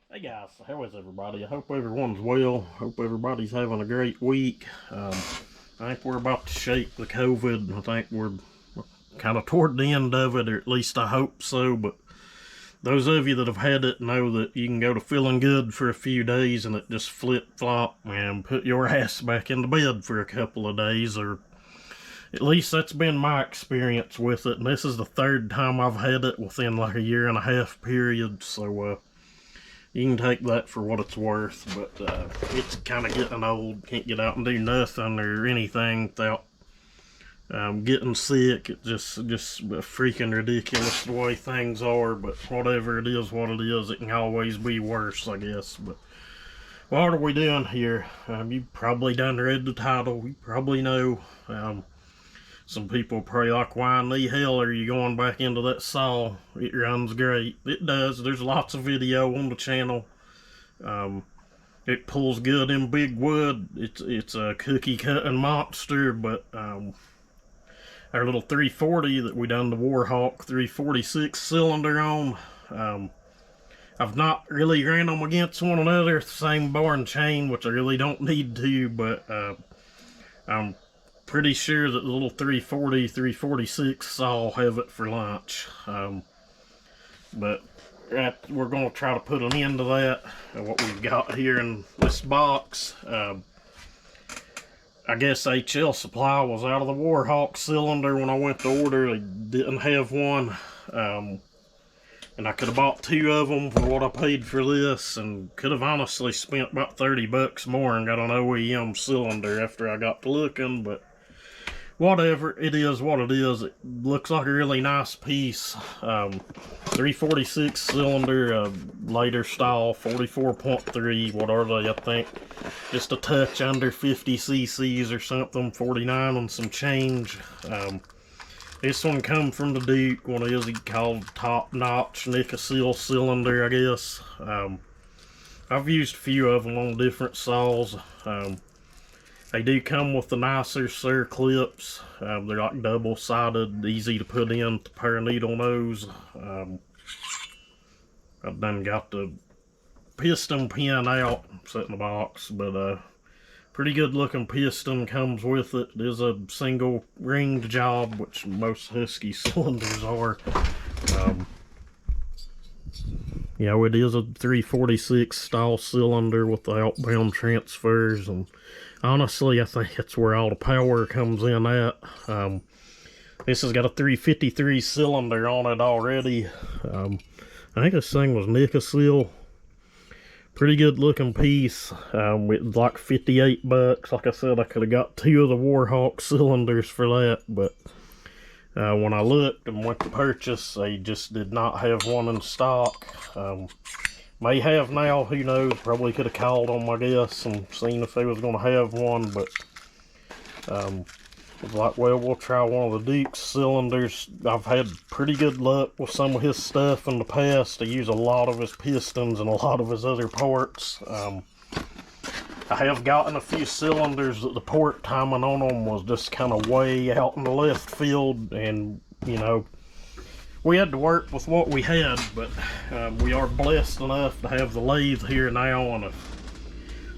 Hey guys, how is everybody? I hope everyone's well. Hope everybody's having a great week. I think we're about to shake the COVID. I think we're kind of toward the end of it, or at least I hope so. But those of you that have had it know that you can go to feeling good for a few days and it just flip-flop and put your ass back into bed for a couple of days, or at least that's been my experience with it. And this is the third time I've had it within like a year and a half period, so you can take that for what it's worth, but it's kind of getting old. Can't get out and do nothing or anything without getting sick. It's just freaking ridiculous the way things are, but whatever it is, what it is, it can always be worse, I guess. But what are we doing here? You probably done read the title. You probably know. Some people probably like, why in the hell are you going back into that saw? It runs great. It does. There's lots of video on the channel. It pulls good in big wood. It's a cookie cutting monster, but our little 340 that we done the Warhawk 346 cylinder on, I've not really ran them against one another, same bar and chain, which I really don't need to, but I'm pretty sure that the little 340, 346 saw have it for lunch. But we're going to try to put an end to that. And what we've got here in this box, I guess HL Supply was out of the Warhawk cylinder when I went to order. They didn't have one. And I could have bought two of them for what I paid for this, and could have honestly spent about 30 bucks more and got an OEM cylinder after I got to looking, but whatever, it is what it is. It looks like a really nice piece. 346 cylinder, later style, 44.3. What are they? I think just a touch under 50 cc's or something, 49 and some change. This one come from the Duke, one is he called Top Notch Nickel cylinder, I guess. I've used a few of them on different saws. They do come with the nicer circlips. They're like double-sided, easy to put in to pair needle nose. I've done got the piston pin out, set in the box, but pretty good looking piston comes with it. It is a single ringed job, which most Husky cylinders are. You know, it is a 346 style cylinder with the outbound transfers, and honestly, I think that's where all the power comes in at. This has got a 353 cylinder on it already. I think this thing was Nickel. Pretty good looking piece. It was like 58 bucks. Like I said, I could have got two of the Warhawk cylinders for that, but when I looked and went to purchase, they just did not have one in stock. May have now, who knows, probably could have called them, I guess, and seen if they was going to have one, but it was like, well, we'll try one of the Duke's cylinders. I've had pretty good luck with some of his stuff in the past. I use a lot of his pistons and a lot of his other parts. I have gotten a few cylinders that the port timing on them was just kind of way out in the left field, and, you know, we had to work with what we had, but we are blessed enough to have the lathe here now, and if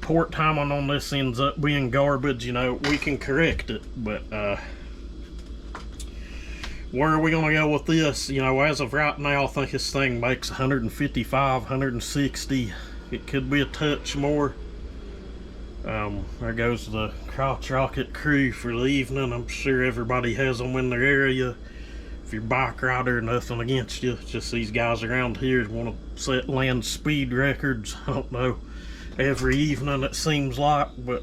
port timing on this ends up being garbage, you know, we can correct it. But where are we going to go with this? You know, as of right now, I think this thing makes 155, 160. It could be a touch more. There goes the crotch rocket crew for the evening. I'm sure everybody has them in their area. If you're a bike rider, nothing against you. It's just these guys around here want to set land speed records. I don't know, every evening it seems like, but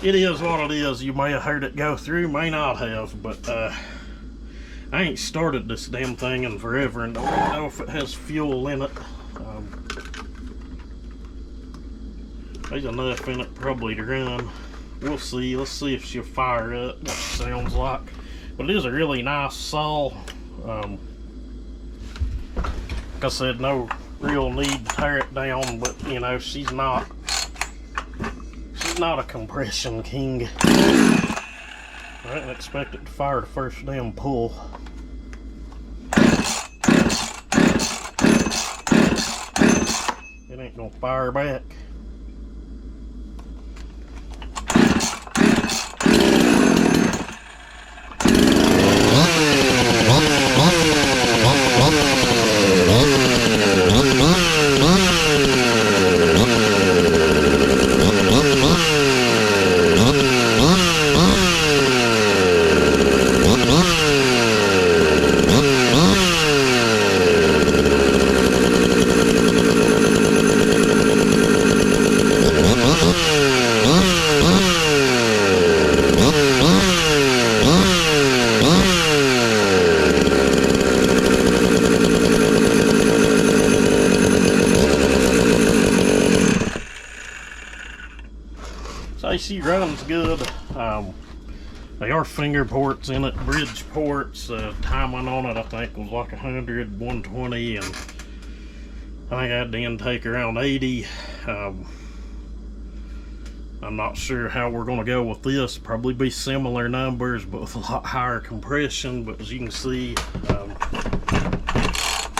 it is what it is. You may have heard it go through, may not have, but I ain't started this damn thing in forever and don't even know if it has fuel in it. There's enough in it probably to run. We'll see. Let's see if she'll fire up, what she sounds like. But it is a really nice saw. Like I said, no real need to tear it down, but you know, she's not a compression king. I didn't expect it to fire the first damn pull. ain't gonna fire back. She runs good. They are finger ports in it, bridge ports. Timing on it I think was like 100, 120, and I think I had the intake around 80. I'm not sure how we're going to go with this. Probably be similar numbers but with a lot higher compression, but as you can see,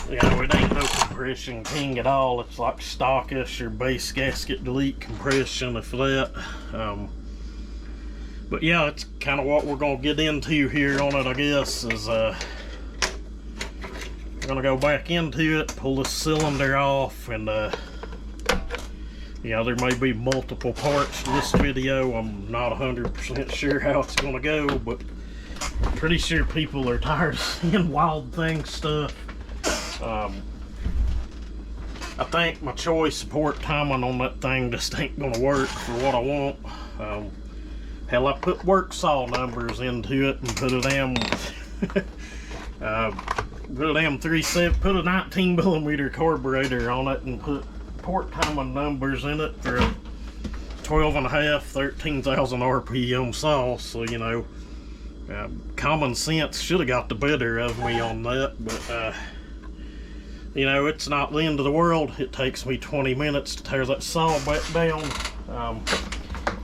you know, it ain't no compression king at all. It's like stockish or base gasket delete compression, if that. But yeah, it's kind of what we're gonna get into here on it, I guess, is we're gonna go back into it, pull the cylinder off, and yeah, there may be multiple parts to this video. I'm not 100% sure how it's gonna go, but I'm pretty sure people are tired of seeing Wild Thing stuff. I think my choice support timing on that thing just ain't gonna work for what I want. Hell, I put work saw numbers into it and put a damn put a 19 millimeter carburetor on it and put port timing numbers in it for a 12.5, 13,000 RPM saw. So, you know, common sense should have got the better of me on that, but you know, it's not the end of the world. It takes me 20 minutes to tear that saw back down.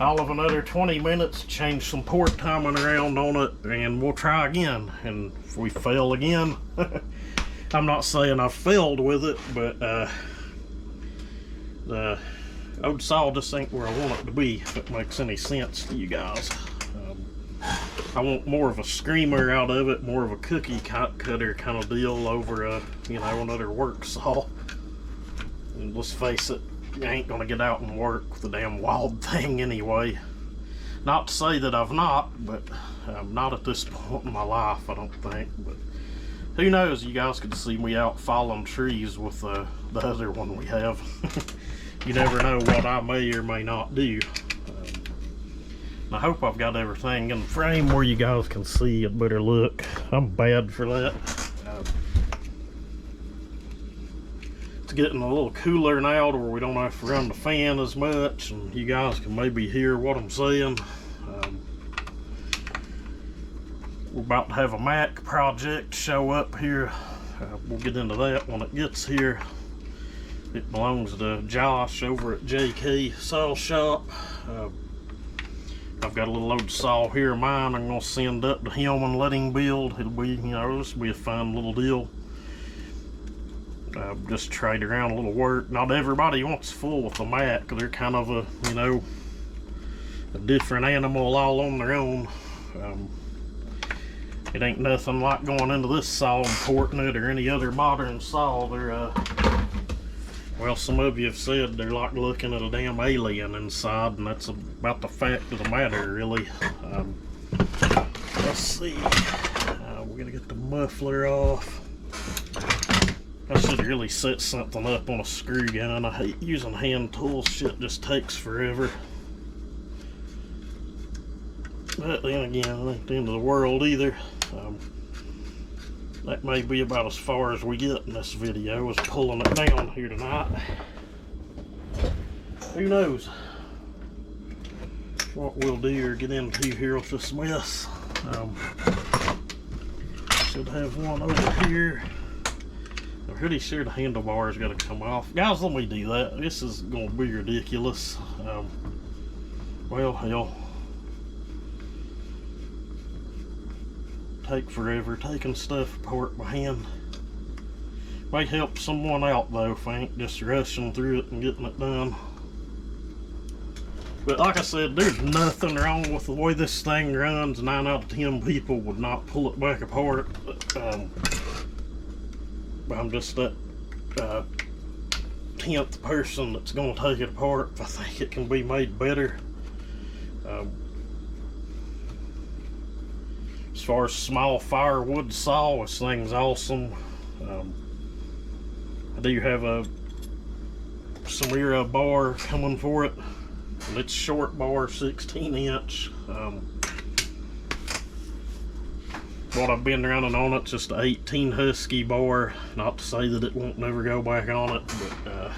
All of another 20 minutes, change some port timing around on it, and we'll try again. And if we fail again, I'm not saying I failed with it, but the old saw just ain't where I want it to be, if it makes any sense to you guys. I want more of a screamer out of it, more of a cookie cutter kind of deal over a, you know, another work saw. And let's face it, you ain't gonna get out and work with the damn Wild Thing anyway. Not to say that I've not, but not at this point in my life, I don't think. But who knows, you guys could see me out falling trees with the other one we have. You never know what I may or may not do. I hope I've got everything in the frame where you guys can see a better look. I'm bad for that. It's getting a little cooler now to where we don't have to run the fan as much, and you guys can maybe hear what I'm saying. We're about to have a Mac project show up here. We'll get into that when it gets here. It belongs to Josh over at JK Saw Shop. I've got a little old saw here of mine I'm going to send up to him and let him build. It'll be, you know, this will be a fun little deal. Just trade around a little work. Not everybody wants full with a Mac. They're kind of a, you know, a different animal all on their own. It ain't nothing like going into this saw and porting it or any other modern saw. They're, well, some of you have said they're like looking at a damn alien inside, and that's about the fact of the matter, really. Let's see. We're gonna get the muffler off. I should really set something up on a screw gun. I hate using hand tools. Shit just takes forever. But then again, it ain't the end of the world either. That may be about as far as we get in this video, is pulling it down here tonight. Who knows what we'll do or get into here with this mess. Should have one over here. I'm pretty sure the handlebar's got to come off. Guys, let me do that. This is going to be ridiculous. Well, hell. Take forever taking stuff apart by hand. May help someone out though if I ain't just rushing through it and getting it done. But like I said, there's nothing wrong with the way this thing runs. 9 out of 10 people would not pull it back apart. But I'm just that 10th person that's going to take it apart if I think it can be made better. As far as small firewood saw, this thing's awesome. I do have a Samira bar coming for it, and it's short bar, 16 inch. What I've been running on it's just an 18 Husky bar. Not to say that it won't never go back on it, but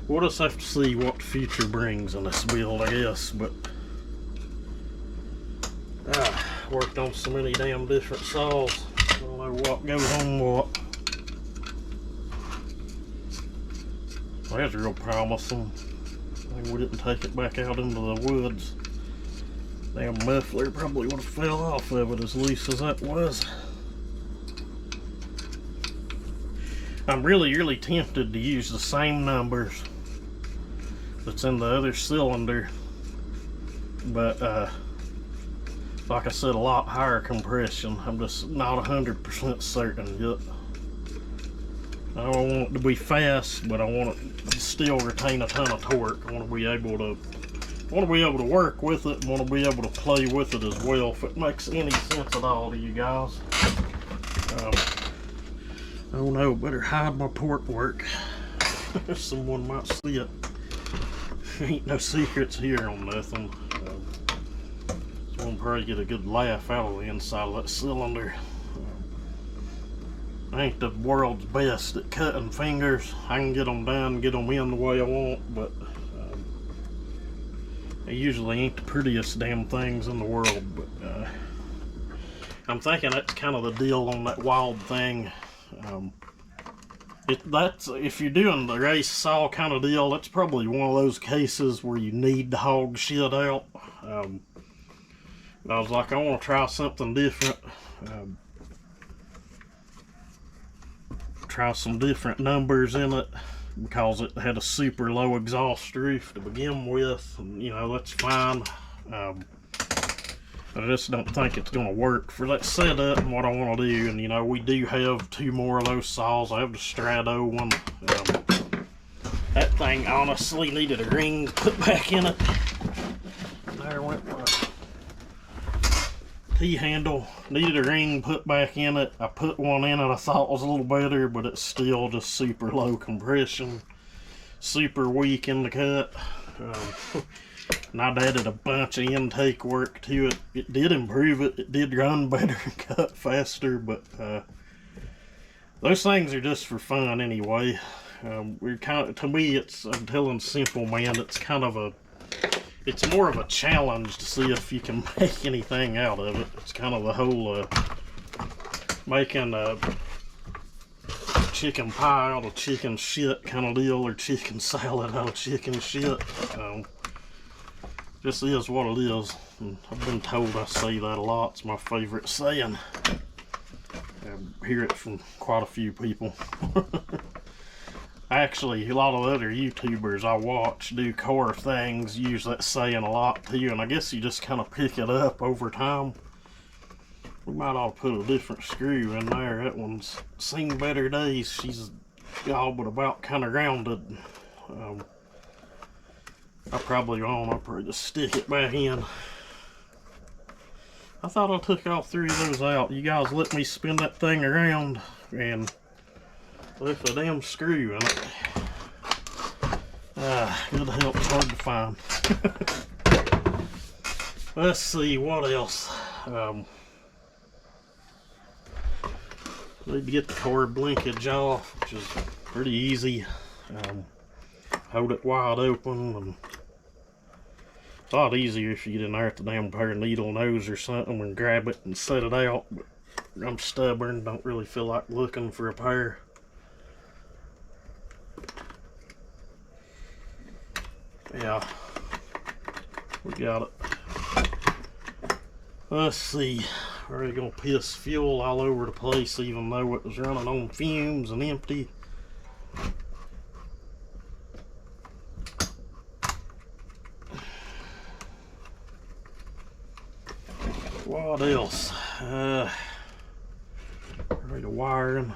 we'll just have to see what the future brings in this build, I guess. But worked on so many damn different saws. I don't know what goes on what. Well, that's real promising. I think we didn't take it back out into the woods. Damn muffler probably would have fell off of it as loose as that was. I'm really tempted to use the same numbers that's in the other cylinder, but like I said, a lot higher compression. I'm just not 100% certain yet. I don't want it to be fast, but I want it to still retain a ton of torque. I want to be able to work with it, and want to be able to play with it as well, if it makes any sense at all to you guys. Oh no, better hide my torque work. Someone might see it. Ain't no secrets here on nothing. We'll probably get a good laugh out of the inside of that cylinder. I ain't the world's best at cutting fingers. I can get them done, get them in the way I want, but they usually ain't the prettiest damn things in the world. But I'm thinking that's kind of the deal on that wild thing. That's if you're doing the race saw kind of deal, that's probably one of those cases where you need to hog shit out. I was like, I want to try something different. Try some different numbers in it, because it had a super low exhaust roof to begin with, and you know, that's fine. But I just don't think it's going to work for that setup and what I want to do. And you know, we do have 2 more of those saws. I have the Strato one. That thing honestly needed a ring put back in it. There went my T-handle. Needed a ring put back in it. I put one in and I thought it was a little better, but it's still just super low compression, super weak in the cut. And I'd added a bunch of intake work to it. It did improve it. It did run better and cut faster, but those things are just for fun anyway. We're kind of, to me, I'm telling simple man, it's more of a challenge to see if you can make anything out of it. It's kind of the whole making a chicken pie out of chicken shit kind of deal, or chicken salad out of chicken shit. This is what it is. And I've been told I say that a lot. It's my favorite saying. I hear it from quite a few people. Actually, a lot of other YouTubers I watch do car things use that saying a lot too, and I guess you just kind of pick it up over time. We might ought to put a different screw in there. That one's seen better days. She's all but about kind of rounded. I'll probably just stick it back in. I thought I took all 3 of those out. You guys let me spin that thing around and left a damn screw in it. Good help, it's hard to find. Let's see, what else? Need to get the carb linkage off, which is pretty easy. Hold it wide open, and it's a lot easier if you get in there with the damn pair of needle nose or something and grab it and set it out. But I'm stubborn, don't really feel like looking for a pair. Yeah, we got it. Let's see, already gonna piss fuel all over the place, even though it was running on fumes and empty. What else? Ready to wiring.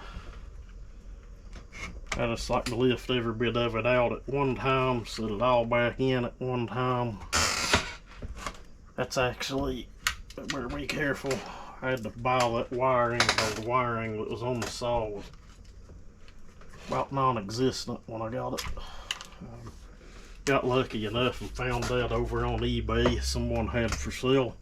I just like to lift every bit of it out at one time, set it all back in at one time. That's actually, better be careful. I had to buy that wiring because the wiring that was on the saw was about non-existent when I got it. Got lucky enough and found that over on eBay someone had for sale.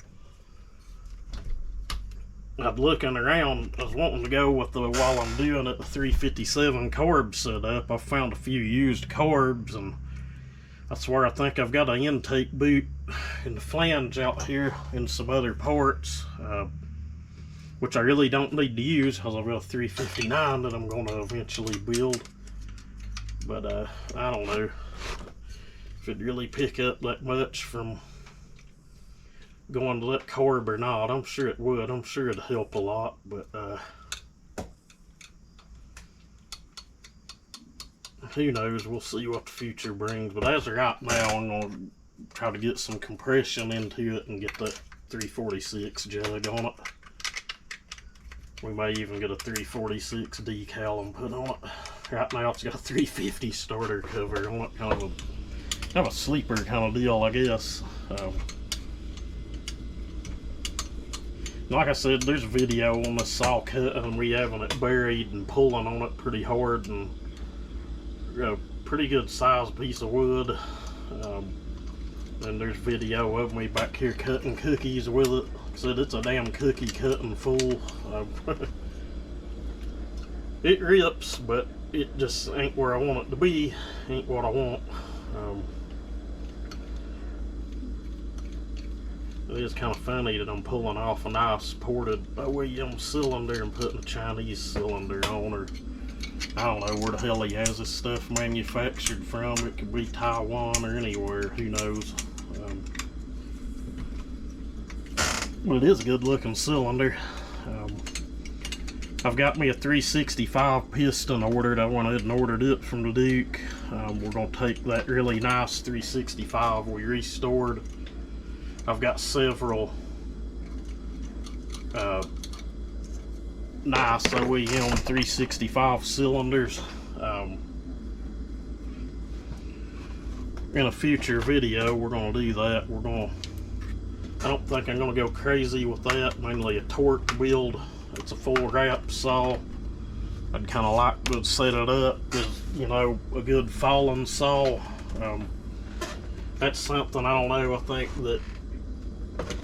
I was looking around, I was wanting to go with the, while I'm doing it, the 357 carb setup. I found a few used carbs, and that's where I think I've got an intake boot in the flange out here and some other parts, which I really don't need to use because I've got a 359 that I'm going to eventually build. But I don't know if it'd really pick up that much from going to that carb or not. I'm sure it would. I'm sure it'd help a lot, but who knows? We'll see what the future brings. But as of right now, I'm going to try to get some compression into it and get that 346 jug on it. We may even get a 346 decal and put on it. Right now it's got a 350 starter cover on it, kind of a sleeper kind of deal, I guess. Like I said, there's a video on the saw cut and we having it buried and pulling on it pretty hard, and a pretty good sized piece of wood. And there's video of me back here cutting cookies with it. Like I said, it's a damn cookie cutting fool. It rips, but it just ain't where I want it to be. Ain't what I want. It is kind of funny that I'm pulling off a nice ported OEM cylinder and putting a Chinese cylinder on, or I don't know where the hell he has this stuff manufactured from. It could be Taiwan or anywhere, who knows. But it is a good looking cylinder. I've got me a 365 piston ordered. I went ahead and ordered it from the Duke. We're going to take that really nice 365 we restored. I've got several nice OEM 365 cylinders. In a future video, we're going to do that. I don't think I'm going to go crazy with that. Mainly a torque build. It's a full wrap saw. I'd kind of like to set it up as, you know, a good falling saw. That's something, I don't know, I think that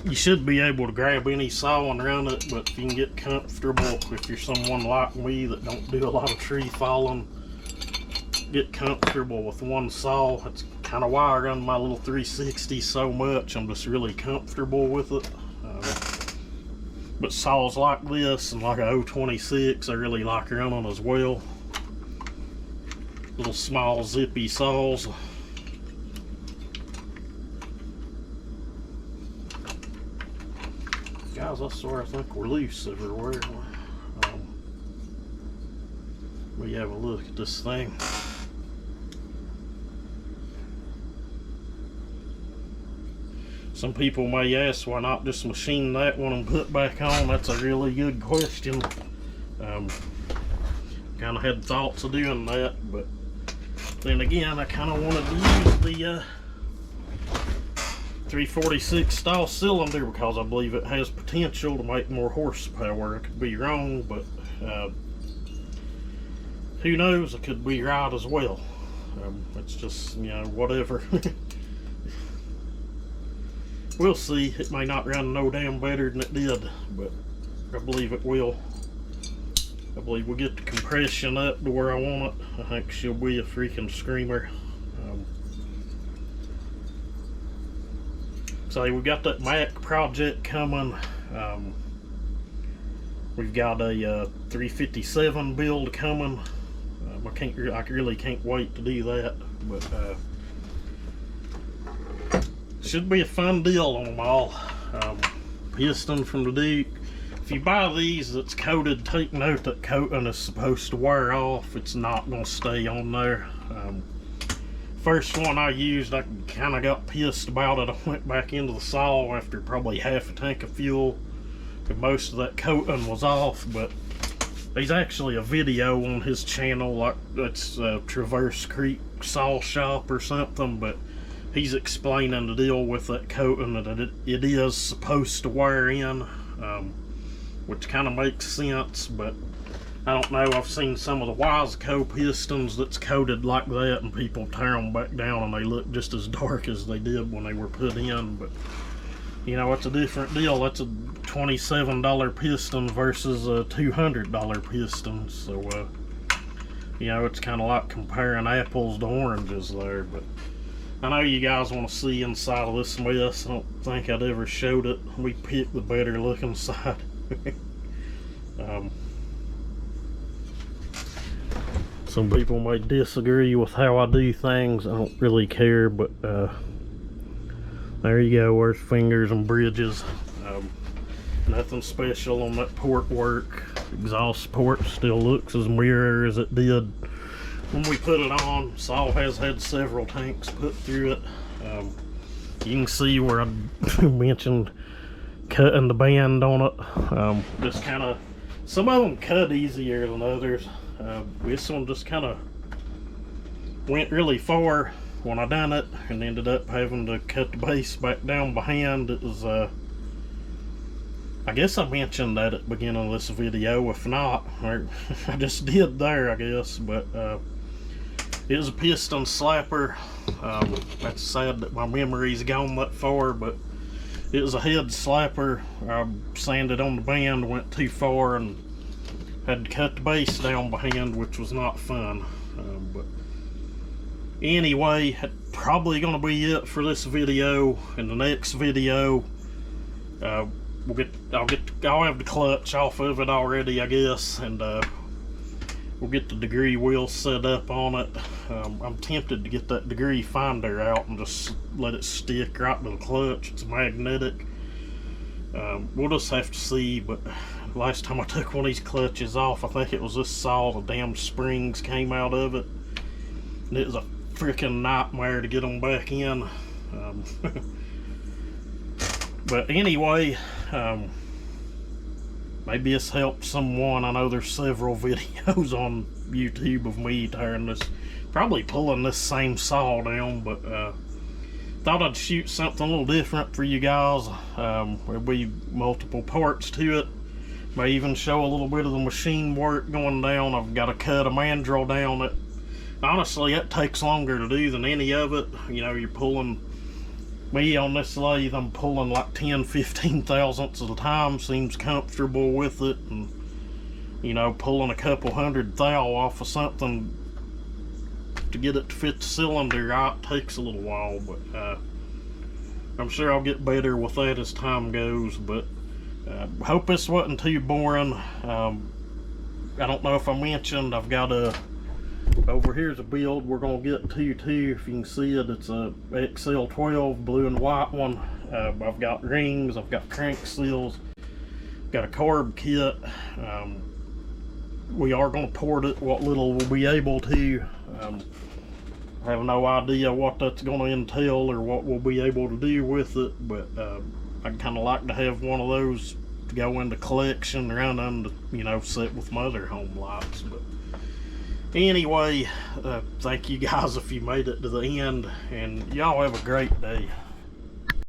you should be able to grab any saw and run it, but if you can get comfortable, if you're someone like me that don't do a lot of tree falling, get comfortable with one saw. That's kind of why I run my little 360 so much. I'm just really comfortable with it. But saws like this and like a 026 I really like running as well. Little small zippy saws. Guys, I swear I think we're loose everywhere. We have a look at this thing. Some people may ask, why not just machine that one and put back on? That's a really good question. Kind of had thoughts of doing that, but then again, I kind of wanted to use the 346 style cylinder because I believe it has potential to make more horsepower. I could be wrong, but who knows? I could be right as well. It's just, you know, whatever. We'll see. It may not run no damn better than it did, but I believe it will. I believe we'll get the compression up to where I want it. I think she'll be a freaking screamer. So we've got that Mac project coming. We've got a 357 build coming. I really can't wait to do that, but should be a fun deal on them all. Piston from the Duke, if you buy these that's coated, take note that coating is supposed to wear off. It's not going to stay on there. First one I used, I kind of got pissed about it. I went back into the saw after probably half a tank of fuel, and most of that coating was off. But there's actually a video on his channel, like it's Traverse Creek Saw Shop or something, but he's explaining the deal with that coating, that it is supposed to wear in, which kind of makes sense. But I don't know, I've seen some of the Wiseco pistons that's coated like that, and people tear them back down and they look just as dark as they did when they were put in. But you know, it's a different deal. That's a $27 piston versus a $200 piston. So you know, it's kind of like comparing apples to oranges there. But I know you guys want to see inside of this mess. I don't think I'd ever showed it. We picked the better looking side. Some people may disagree with how I do things. I don't really care, but there you go. There's fingers and bridges. Nothing special on that port work. Exhaust port still looks as mirror as it did when we put it on. Saw has had several tanks put through it. You can see where I mentioned cutting the band on it. Just kind of, some of them cut easier than others. This one just kind of went really far when I done it, and ended up having to cut the base back down behind. It was I guess I mentioned that at the beginning of this video. If not, or I just did there, I guess. But it was a piston slapper. That's sad that my memory's gone that far, but it was a head slapper. I sanded on the band, went too far, and had to cut the base down behind, which was not fun. But anyway, that's probably going to be it for this video. In the next video, I'll have the clutch off of it already, I guess, and we'll get the degree wheel set up on it. I'm tempted to get that degree finder out and just let it stick right to the clutch. It's magnetic. We'll just have to see. But last time I took one of these clutches off, I think it was this saw, the damn springs came out of it, and it was a freaking nightmare to get them back in. But anyway, maybe this helped someone. I know there's several videos on YouTube of me tearing this, probably pulling this same saw down, but thought I'd shoot something a little different for you guys. There'll be multiple parts to it. May even show a little bit of the machine work going down. I've got to cut a mandrel down. It honestly, that takes longer to do than any of it. You know, you're pulling, me on this lathe, I'm pulling like 10-15 thousandths at a time. Seems comfortable with it, and you know, pulling a couple hundred thou off of something to get it to fit the cylinder right takes a little while. But I'm sure I'll get better with that as time goes. But hope this wasn't too boring. I don't know if I mentioned, I've got a, over here's a build we're gonna get to too. If you can see it, it's a XL12 blue and white one. I've got rings, I've got crank seals, got a carb kit. We are gonna port it what little we'll be able to. I have no idea what that's gonna entail or what we'll be able to do with it, but I'd kind of like to have one of those to go into collection, around and, you know, set with my other home lights. But anyway, thank you guys if you made it to the end, and y'all have a great day.